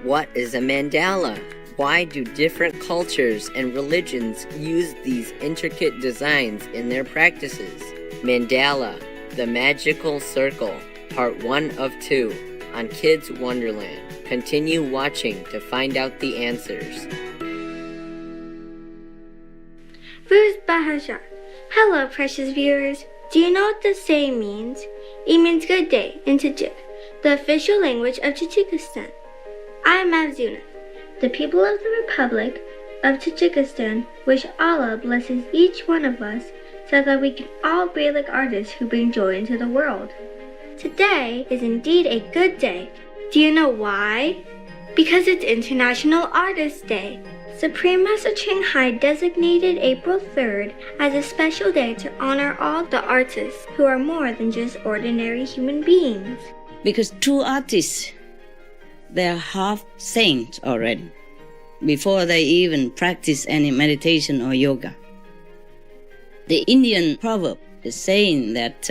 What is a mandala? Why do different cultures and religions use these intricate designs in their practices? Mandala, the Magical Circle, Part 1 of 2, on Kids Wonderland. Continue watching to find out the answers. Ruz Bahajar. Hello, precious viewers. Do you know what this saying means? It means good day in Tajik, the official language of Tajikistan. I am Avzuna. The people of the Republic of Tajikistan wish Allah blesses each one of us so that we can all be like artists who bring joy into the world. Today is indeed a good day. Do you know why? Because it's International Artists' Day. Supreme Master Ching Hai designated April 3rd as a special day to honor all the artists who are more than just ordinary human beings. Because true artists, they're half saints already, before they even practice any meditation or yoga. The Indian proverb is saying that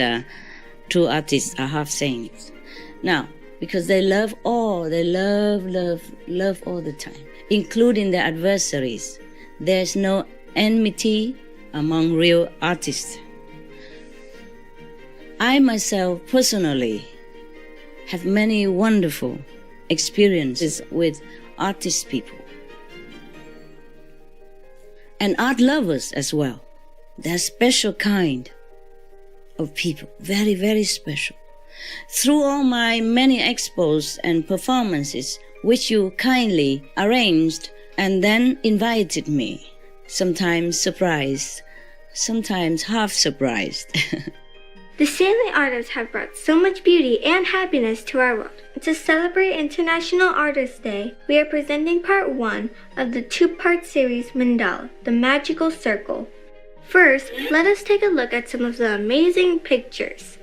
true artists are half saints. Now, because they love all, they love all the time, including their adversaries. There's no enmity among real artists. I myself personally have many wonderful experiences with artist people and art lovers as well. They're a special kind of people, very, very special. Through all my many expos and performances, which you kindly arranged and then invited me, sometimes surprised, sometimes half surprised. The saintly artists have brought so much beauty and happiness to our world. To celebrate International Artists' Day, we are presenting part 1 of the 2-part series Mandala, the Magical Circle. First, let us take a look at some of the amazing pictures.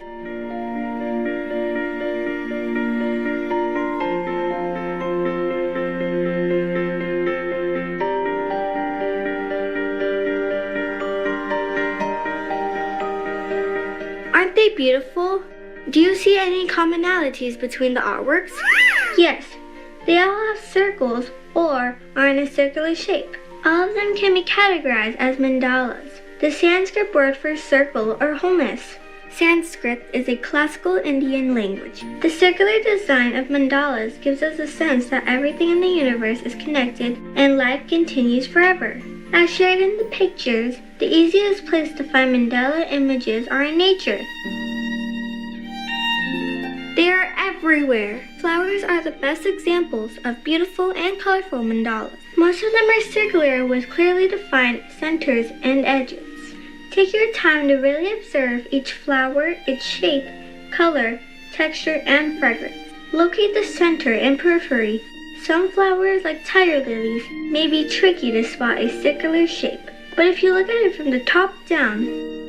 Aren't they beautiful? Do you see any commonalities between the artworks? Yes, they all have circles or are in a circular shape. All of them can be categorized as mandalas, the Sanskrit word for circle or wholeness. Sanskrit is a classical Indian language. The circular design of mandalas gives us a sense that everything in the universe is connected and life continues forever. As shared in the pictures, the easiest place to find mandala images are in nature. They are everywhere. Flowers are the best examples of beautiful and colorful mandalas. Most of them are circular with clearly defined centers and edges. Take your time to really observe each flower, its shape, color, texture, and fragrance. Locate the center and periphery. Some flowers, like tiger lilies, may be tricky to spot a circular shape, but if you look at it from the top down,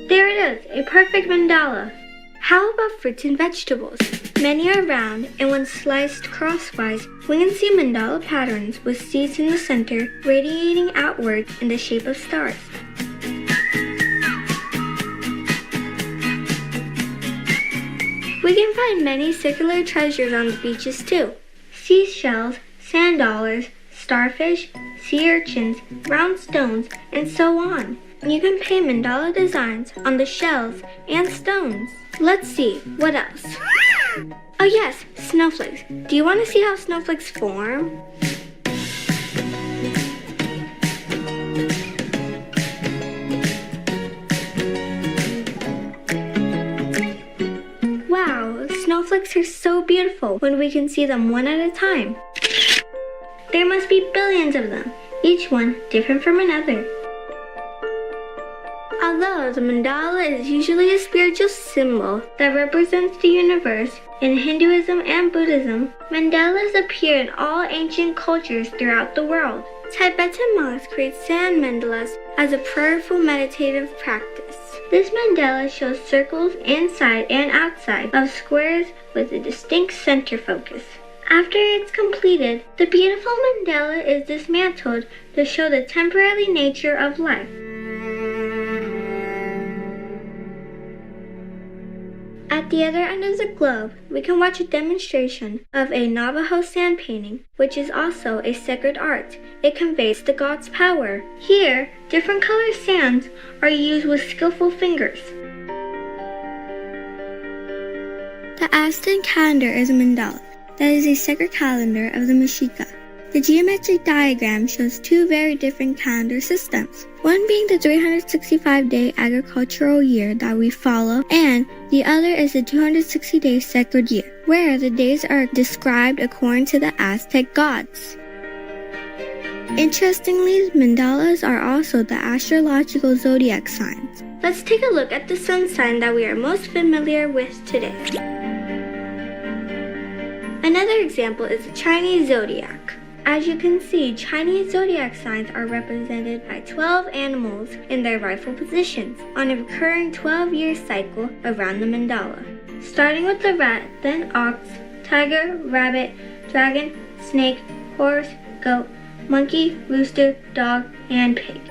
there it is, a perfect mandala. How about fruits and vegetables? Many are round, and when sliced crosswise, we can see mandala patterns with seeds in the center radiating outwards in the shape of stars. We can find many circular treasures on the beaches too. Seashells, sand dollars, starfish, sea urchins, round stones, and so on. You can paint mandala designs on the shells and stones. Let's see, what else? Oh yes, snowflakes. Do you want to see how snowflakes form? Wow, snowflakes are so beautiful when we can see them one at a time. There must be billions of them, each one different from another. Although the mandala is usually a spiritual symbol that represents the universe, in Hinduism and Buddhism, mandalas appear in all ancient cultures throughout the world. Tibetan monks create sand mandalas as a prayerful meditative practice. This mandala shows circles inside and outside of squares with a distinct center focus. After it's completed, the beautiful mandala is dismantled to show the temporary nature of life. At At the other end of the globe, we can watch a demonstration of a Navajo sand painting, which is also a sacred art. It conveys the god's power. Here, different colored sands are used with skillful fingers. The Aztec calendar is a mandala. That is a sacred calendar of the Mexica. The geometric diagram shows two very different calendar systems, one being the 365-day agricultural year that we follow, and the other is the 260-day sacred year, where the days are described according to the Aztec gods. Interestingly, mandalas are also the astrological zodiac signs. Let's take a look at the sun sign that we are most familiar with today. Another example is the Chinese zodiac. As you can see, Chinese zodiac signs are represented by 12 animals in their rightful positions on a recurring 12-year cycle around the mandala. Starting with the rat, then ox, tiger, rabbit, dragon, snake, horse, goat, monkey, rooster, dog, and pig.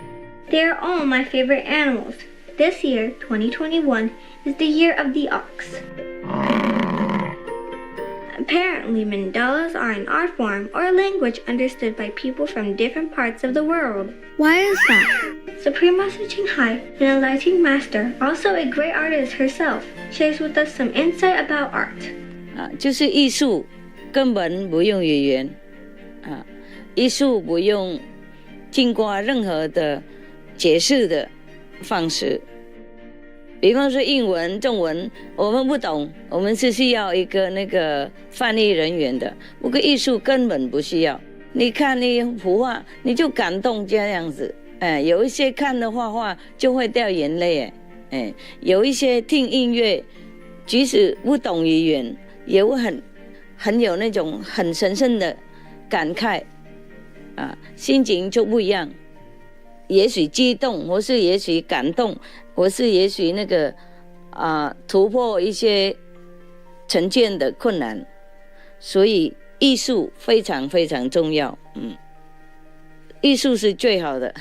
They are all my favorite animals. This year, 2021, is the year of the ox. Apparently, mandalas are an art form or a language understood by people from different parts of the world. Why is that? Supreme Master Ching Hai, an enlightened master, also a great artist herself, shares with us some insight about art. 就是艺术根本不用语言艺术不用经过任何的解释的方式。比方说英文、中文，我们不懂，我们是需要一个那个翻译人员的。不过艺术根本不需要，你看那幅画，你就感动这样子。有一些看的画就会掉眼泪，有一些听音乐，即使不懂语言，也会很有那种很神圣的感慨，心情就不一样。也许激动，或是也许感动，或是也许那个突破一些成见的困难，所以艺术非常非常重要。艺术是最好的。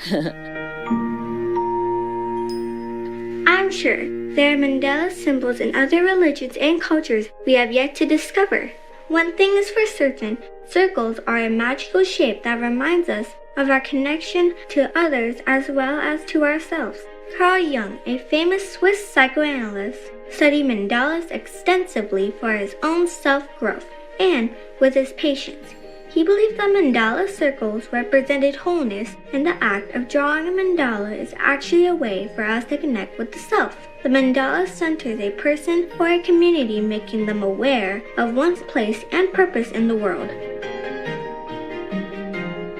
I'm sure there are Mandala symbols in other religions and cultures we have yet to discover. One thing is for certain, circles are a magical shape that reminds us of our connection to others as well as to ourselves. Carl Jung, a famous Swiss psychoanalyst, studied mandalas extensively for his own self-growth and with his patients. He believed that mandala circles represented wholeness, and the act of drawing a mandala is actually a way for us to connect with the self. The mandala centers a person or a community, making them aware of one's place and purpose in the world.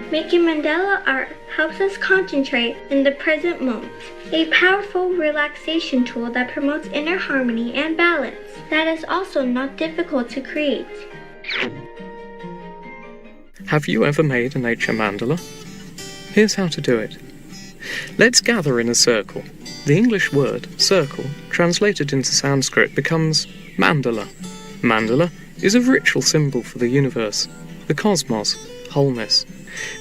Making mandala art helps us concentrate in the present moment, a powerful relaxation tool that promotes inner harmony and balance. That is also not difficult to create. Have you ever made a nature mandala? Here's how to do it. Let's gather in a circle. The English word circle, translated into Sanskrit, becomes mandala. Mandala is a ritual symbol for the universe, the cosmos, wholeness.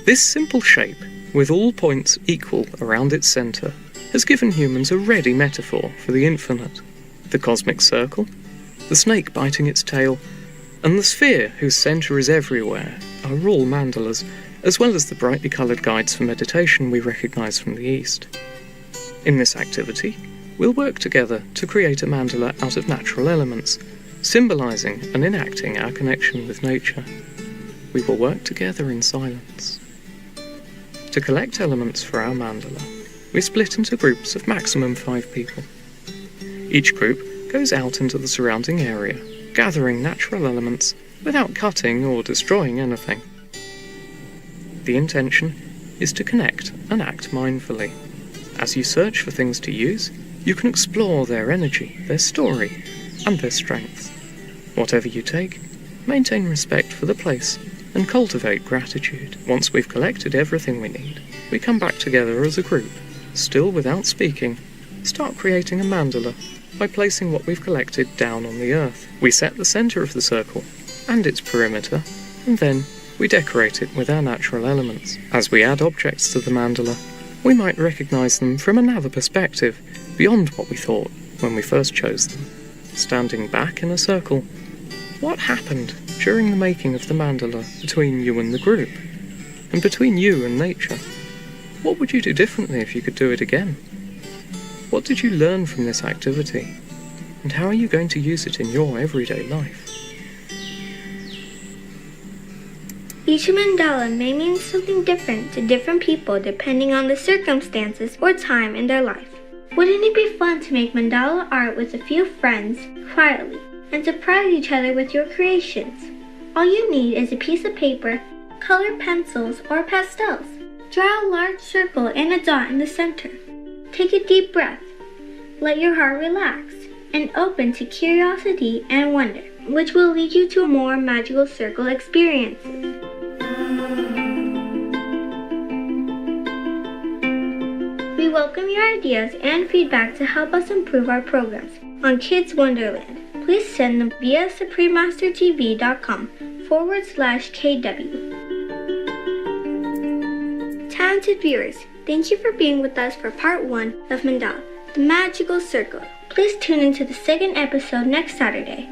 This simple shape, with all points equal around its centre, has given humans a ready metaphor for the infinite. The cosmic circle, the snake biting its tail, and the sphere whose centre is everywhere are all mandalas, as well as the brightly coloured guides for meditation we recognise from the East. In this activity, we'll work together to create a mandala out of natural elements, symbolising and enacting our connection with nature. We will work together in silence. To collect elements for our mandala, we split into groups of maximum 5 people. Each group goes out into the surrounding area, gathering natural elements without cutting or destroying anything. The intention is to connect and act mindfully. As you search for things to use, you can explore their energy, their story, and their strengths. Whatever you take, maintain respect for the place and cultivate gratitude. Once we've collected everything we need, we come back together as a group, still without speaking, start creating a mandala by placing what we've collected down on the earth. We set the centre of the circle and its perimeter, and then we decorate it with our natural elements. As we add objects to the mandala, we might recognise them from another perspective, beyond what we thought when we first chose them. standing back in a circle, what happened during the making of the mandala between you and the group? And between you and nature? What would you do differently if you could do it again? What did you learn from this activity? And how are you going to use it in your everyday life? Each mandala may mean something different to different people depending on the circumstances or time in their life. Wouldn't it be fun to make mandala art with a few friends, quietly, and surprise each other with your creations? All you need is a piece of paper, colored pencils, or pastels. Draw a large circle and a dot in the center. Take a deep breath. Let your heart relax and open to curiosity and wonder, which will lead you to more magical circle experiences. We welcome your ideas and feedback to help us improve our programs on Kids Wonderland. Please send them via suprememastertv.com/KW. Talented viewers, thank you for being with us for part 1 of Mandala, the Magical Circle. Please tune into the second episode next Saturday.